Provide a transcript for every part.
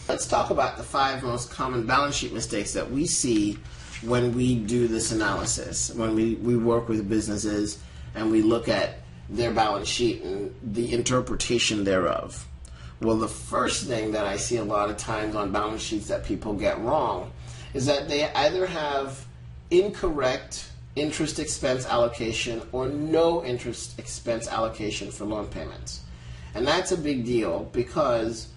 Let's talk about the 5 most common balance sheet mistakes that we see when we do this analysis, when we work with businesses and we look at their balance sheet and the interpretation thereof. Well, the first thing that I see a lot of times on balance sheets that people get wrong is that they either have incorrect interest expense allocation or no interest expense allocation for loan payments. And that's a big deal because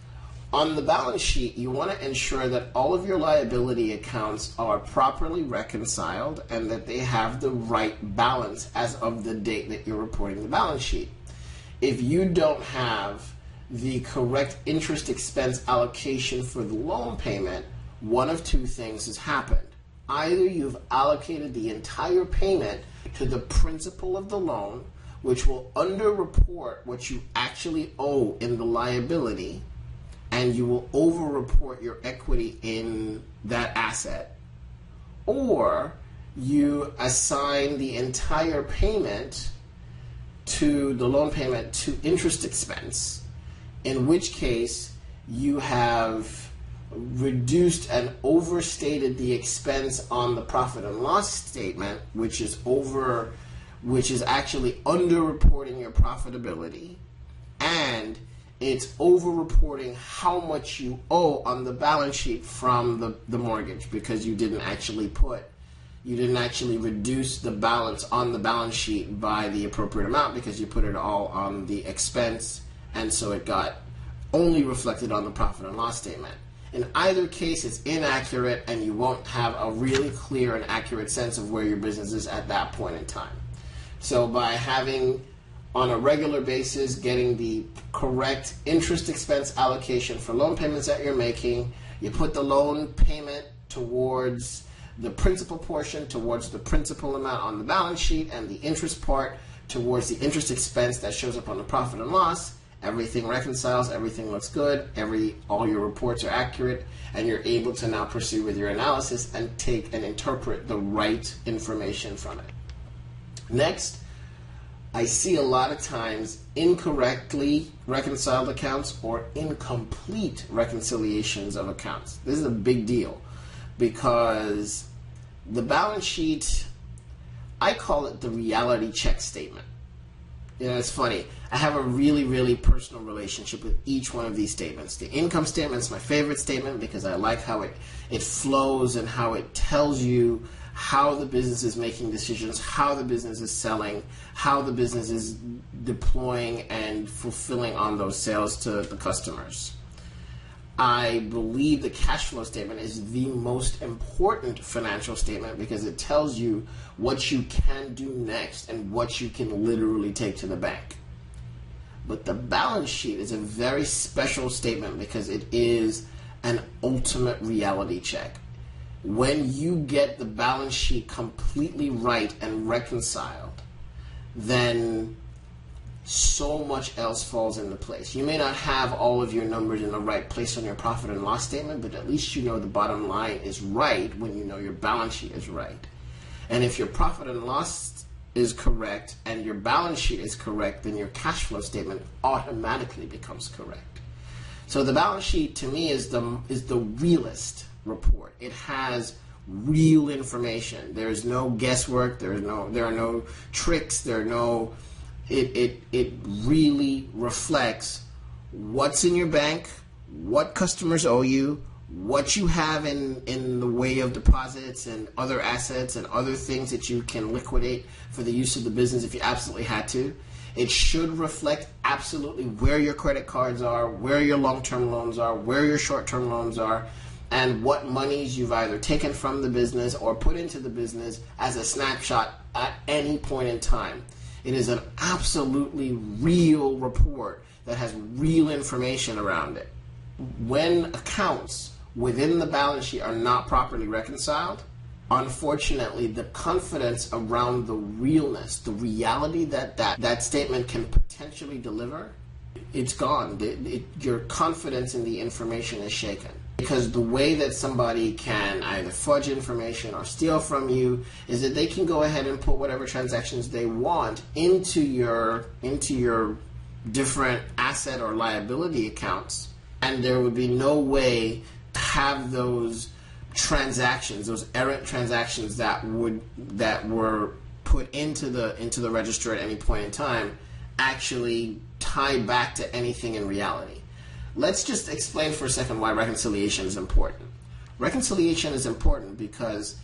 on the balance sheet, you want to ensure that all of your liability accounts are properly reconciled and that they have the right balance as of the date that you're reporting the balance sheet. If you don't have the correct interest expense allocation for the loan payment, one of two things has happened. Either you've allocated the entire payment to the principal of the loan, which will underreport what you actually owe in the liability, and you will overreport your equity in that asset, or you assign the entire payment to the loan payment to interest expense, in which case you have reduced and overstated the expense on the profit and loss statement, which is actually underreporting your profitability, and it's over-reporting how much you owe on the balance sheet from the mortgage because you didn't actually reduce the balance on the balance sheet by the appropriate amount because you put it all on the expense, and so it got only reflected on the profit and loss statement. In either case, it's inaccurate and you won't have a really clear and accurate sense of where your business is at that point in time. So by having on a regular basis, getting the correct interest expense allocation for loan payments that you're making, you put the loan payment towards the principal portion, towards the principal amount on the balance sheet, and the interest part towards the interest expense that shows up on the profit and loss. Everything reconciles, everything looks good, all your reports are accurate, and you're able to now proceed with your analysis and take and interpret the right information from it. Next, I see a lot of times incorrectly reconciled accounts or incomplete reconciliations of accounts. This is a big deal because the balance sheet, I call it the reality check statement. You know, it's funny. I have a really, really personal relationship with each one of these statements. The income statement is my favorite statement because I like how it flows and how it tells you how the business is making decisions, how the business is selling, how the business is deploying and fulfilling on those sales to the customers. I believe the cash flow statement is the most important financial statement because it tells you what you can do next and what you can literally take to the bank. But the balance sheet is a very special statement because it is an ultimate reality check. When you get the balance sheet completely right and reconciled, then so much else falls into place. You may not have all of your numbers in the right place on your profit and loss statement, but at least you know the bottom line is right when you know your balance sheet is right. And if your profit and loss is correct and your balance sheet is correct, then your cash flow statement automatically becomes correct. So the balance sheet to me is the realest report. It has real information. There's no guesswork. There are no tricks. It really reflects what's in your bank, what customers owe you, what you have in the way of deposits and other assets and other things that you can liquidate for the use of the business if you absolutely had to. It should reflect absolutely where your credit cards are, where your long-term loans are, where your short-term loans are, and what monies you've either taken from the business or put into the business as a snapshot at any point in time. It is an absolutely real report that has real information around it. When accounts within the balance sheet are not properly reconciled, unfortunately, the confidence around the realness, the reality that statement can potentially deliver, it's gone. Your confidence in the information is shaken. Because the way that somebody can either fudge information or steal from you is that they can go ahead and put whatever transactions they want into your different asset or liability accounts and there would be no way to have those transactions, those errant transactions that were put into the register at any point in time, actually tie back to anything in reality. Let's just explain for a second why reconciliation is important. Reconciliation is important because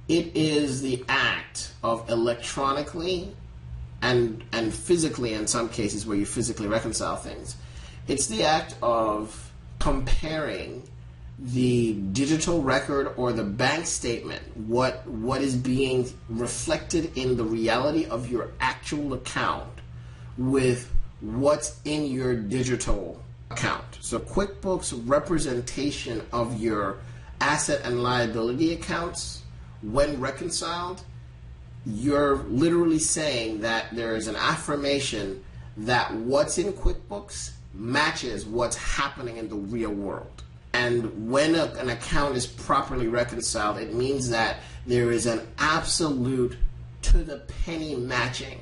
it is the act of electronically and physically, in some cases where you physically reconcile things, it's the act of comparing the digital record or the bank statement, what is being reflected in the reality of your actual account, with what's in your digital account. So QuickBooks representation of your asset and liability accounts, when reconciled, you're literally saying that there is an affirmation that what's in QuickBooks matches what's happening in the real world. And when an account is properly reconciled, it means that there is an absolute to the penny matching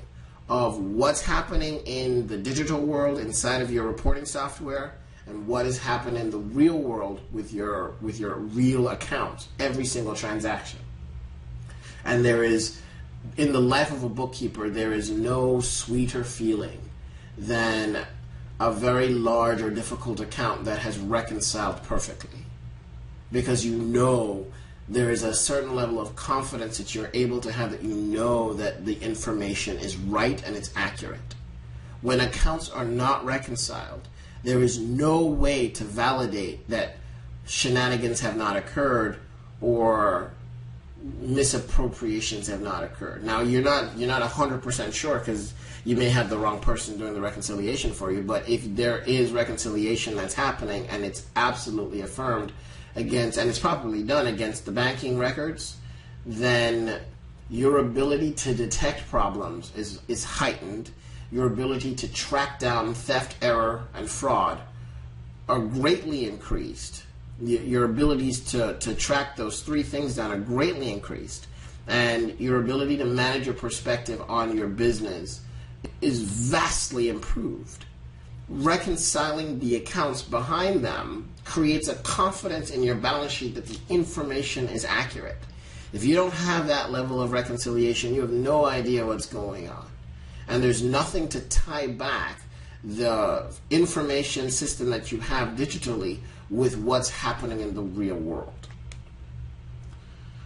of what's happening in the digital world inside of your reporting software and what is happening in the real world with your real account, every single transaction. And there is, in the life of a bookkeeper, there is no sweeter feeling than a very large or difficult account that has reconciled perfectly, because you know there is a certain level of confidence that you're able to have, that you know that the information is right and it's accurate. When accounts are not reconciled, there is no way to validate that shenanigans have not occurred or misappropriations have not occurred. Now, you're not 100% sure, because you may have the wrong person doing the reconciliation for you, but if there is reconciliation that's happening and it's absolutely affirmed against, and it's properly done against the banking records, then your ability to detect problems is heightened. Your ability to track down theft, error, and fraud are greatly increased. Your abilities to track those three things down are greatly increased. And your ability to manage your perspective on your business is vastly improved. Reconciling the accounts behind them creates a confidence in your balance sheet that the information is accurate. If you don't have that level of reconciliation, you have no idea what's going on. And there's nothing to tie back the information system that you have digitally with what's happening in the real world.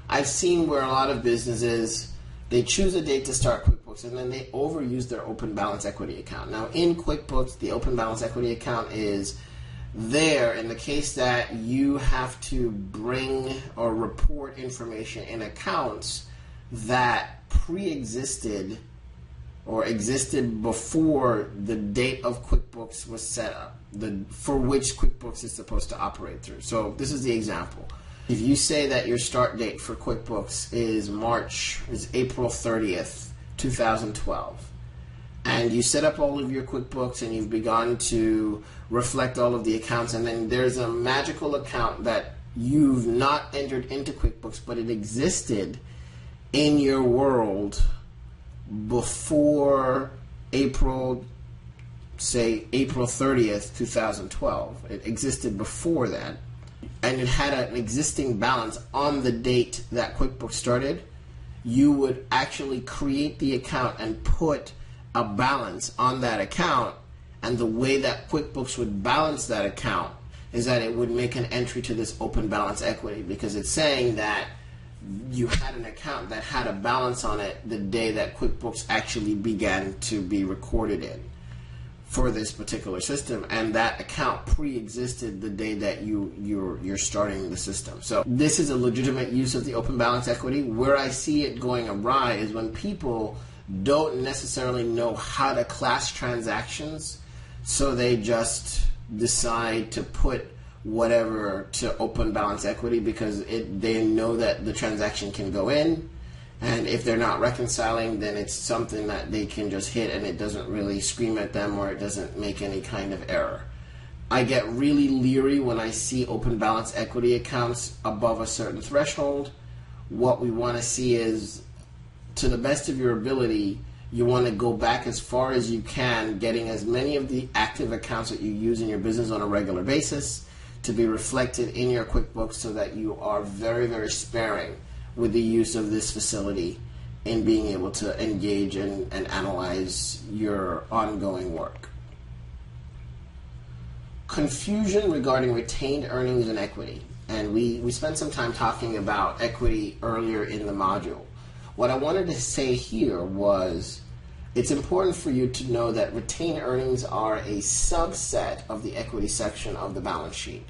I've seen where a lot of businesses, they choose a date to start QuickBooks and then they overuse their open balance equity account. Now, in QuickBooks, the open balance equity account is there in the case that you have to bring or report information in accounts that pre-existed or existed before the date of QuickBooks was set up, for which QuickBooks is supposed to operate through. So this is the example. If you say that your start date for QuickBooks is April 30th, 2012, and you set up all of your QuickBooks and you've begun to reflect all of the accounts, and then there's a magical account that you've not entered into QuickBooks, but it existed in your world before April 30th, 2012. It existed before that, and it had an existing balance on the date that QuickBooks started. You would actually create the account and put a balance on that account, and the way that QuickBooks would balance that account is that it would make an entry to this open balance equity, because it's saying that you had an account that had a balance on it the day that QuickBooks actually began to be recorded in for this particular system, and that account pre-existed the day that you're starting the system. So this is a legitimate use of the open balance equity. Where I see it going awry is when people don't necessarily know how to class transactions, so they just decide to put whatever to open balance equity because they know that the transaction can go in, and if they're not reconciling, then it's something that they can just hit and it doesn't really scream at them or it doesn't make any kind of error. I get really leery when I see open balance equity accounts above a certain threshold. What we want to see is, to the best of your ability, You want to go back as far as you can, getting as many of the active accounts that you use in your business on a regular basis to be reflected in your QuickBooks, so that you are very, very sparing with the use of this facility in being able to engage and analyze your ongoing work. Confusion regarding retained earnings and equity. And we spent some time talking about equity earlier in the module. What I wanted to say here was, it's important for you to know that retained earnings are a subset of the equity section of the balance sheet.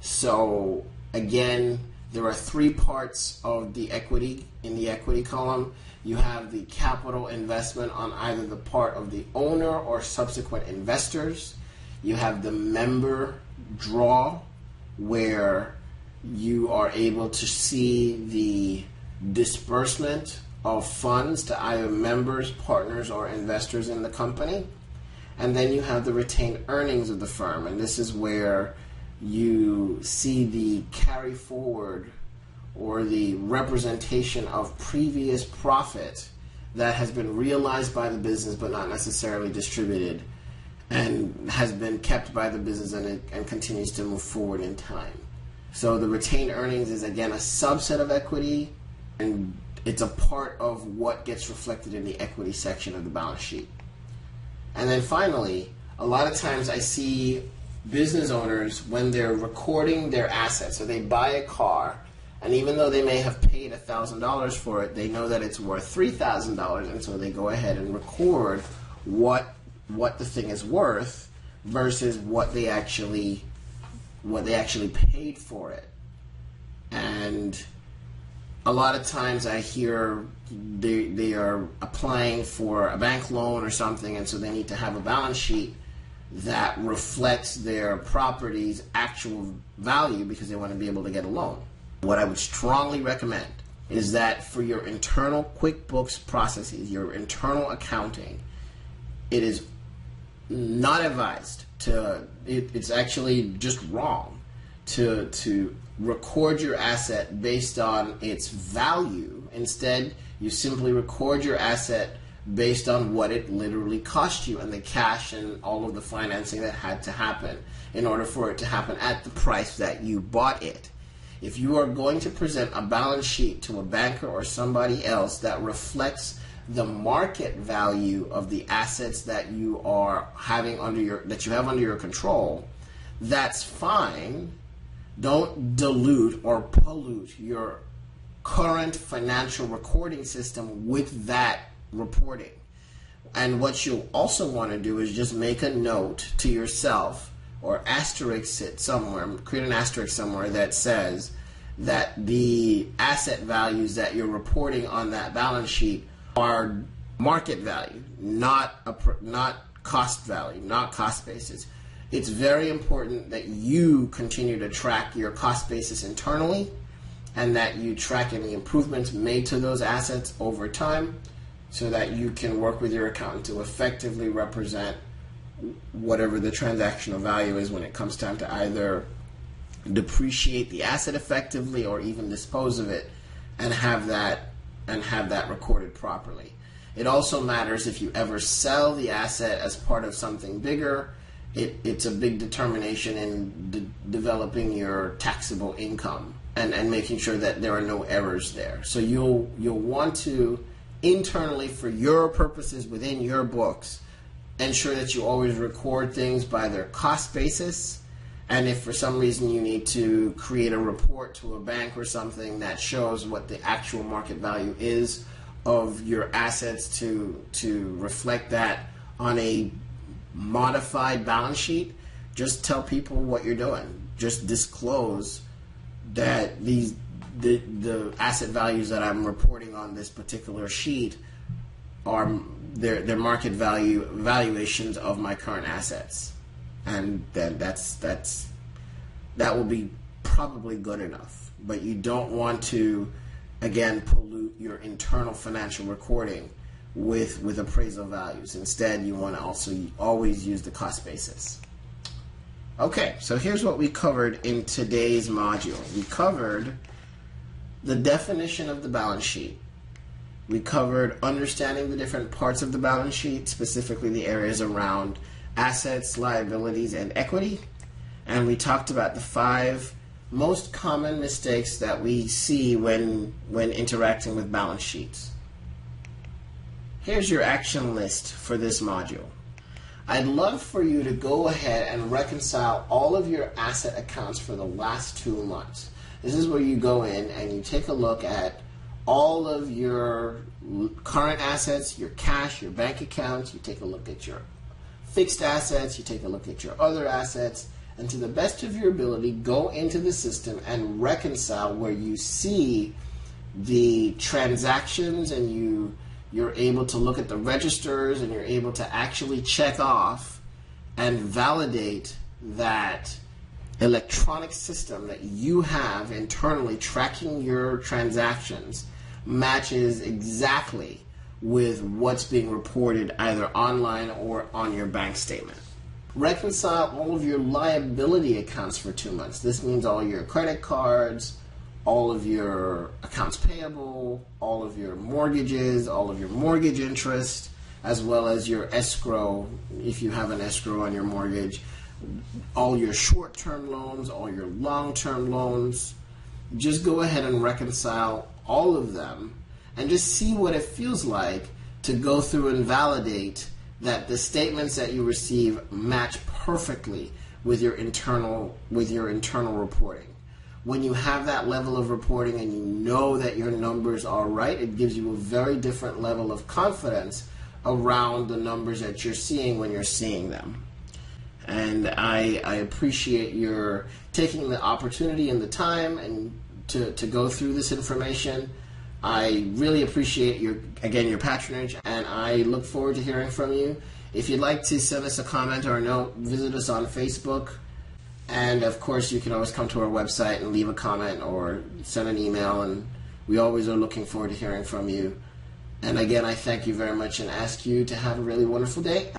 So again, there are three parts of the equity in the equity column. You have the capital investment on either the part of the owner or subsequent investors. You have the member draw, where you are able to see the disbursement of funds to either members, partners, or investors in the company. And then you have the retained earnings of the firm, and this is where you see the carry forward or the representation of previous profit that has been realized by the business but not necessarily distributed, and has been kept by the business and continues to move forward in time. So the retained earnings is again a subset of equity, and it's a part of what gets reflected in the equity section of the balance sheet. And then finally, a lot of times I see business owners, when they're recording their assets, so they buy a car, and even though they may have paid $1,000 for it, they know that it's worth $3,000, and so they go ahead and record what the thing is worth versus what they actually paid for it. And a lot of times I hear they are applying for a bank loan or something, and so they need to have a balance sheet that reflects their property's actual value because they want to be able to get a loan. What I would strongly recommend is that for your internal QuickBooks processes, your internal accounting, it is not advised to, it's actually just wrong to record your asset based on its value. Instead, you simply record your asset based on what it literally cost you and the cash and all of the financing that had to happen in order for it to happen at the price that you bought it. If you are going to present a balance sheet to a banker or somebody else that reflects the market value of the assets that you are having under your control, that's fine. Don't dilute or pollute your current financial recording system with that reporting. And what you'll also want to do is just make a note to yourself, or asterisk it somewhere, create an asterisk somewhere that says that the asset values that you're reporting on that balance sheet are market value, not cost value, not cost basis. It's very important that you continue to track your cost basis internally, and that you track any improvements made to those assets over time, so that you can work with your accountant to effectively represent whatever the transactional value is when it comes time to either depreciate the asset effectively or even dispose of it, and have that recorded properly. It also matters if you ever sell the asset as part of something bigger. It's a big determination in developing your taxable income and making sure that there are no errors there. So you'll want to internally, for your purposes within your books, ensure that you always record things by their cost basis. And if for some reason you need to create a report to a bank or something that shows what the actual market value is of your assets to reflect that on a modified balance sheet, just tell people what you're doing. Just disclose that the asset values that I'm reporting on this particular sheet are their market valuations of my current assets, and then that will be probably good enough. But you don't want to, again, pollute your internal financial recording with appraisal values. Instead, you want to also always use the cost basis. Okay, so here's what we covered in today's module. We covered the definition of the balance sheet. We covered understanding the different parts of the balance sheet, specifically the areas around assets, liabilities, and equity. And we talked about the 5 most common mistakes that we see when interacting with balance sheets. Here's your action list for this module. I'd love for you to go ahead and reconcile all of your asset accounts for the last 2 months. This is where you go in and you take a look at all of your current assets, your cash, your bank accounts, you take a look at your fixed assets, you take a look at your other assets, and to the best of your ability, go into the system and reconcile where you see the transactions, and you're able to look at the registers, and you're able to actually check off and validate that electronic system that you have internally tracking your transactions matches exactly with what's being reported either online or on your bank statement. Reconcile all of your liability accounts for 2 months. This means all your credit cards, all of your accounts payable, all of your mortgages, all of your mortgage interest, as well as your escrow, if you have an escrow on your mortgage, all your short-term loans, all your long-term loans. Just go ahead and reconcile all of them and just see what it feels like to go through and validate that the statements that you receive match perfectly with your internal reporting. When you have that level of reporting and you know that your numbers are right, it gives you a very different level of confidence around the numbers that you're seeing when you're seeing them. And I appreciate your taking the opportunity and the time and to go through this information. I really appreciate your patronage, and I look forward to hearing from you. If you'd like to send us a comment or a note, visit us on Facebook. And of course, you can always come to our website and leave a comment or send an email, and we always are looking forward to hearing from you. And again, I thank you very much and ask you to have a really wonderful day.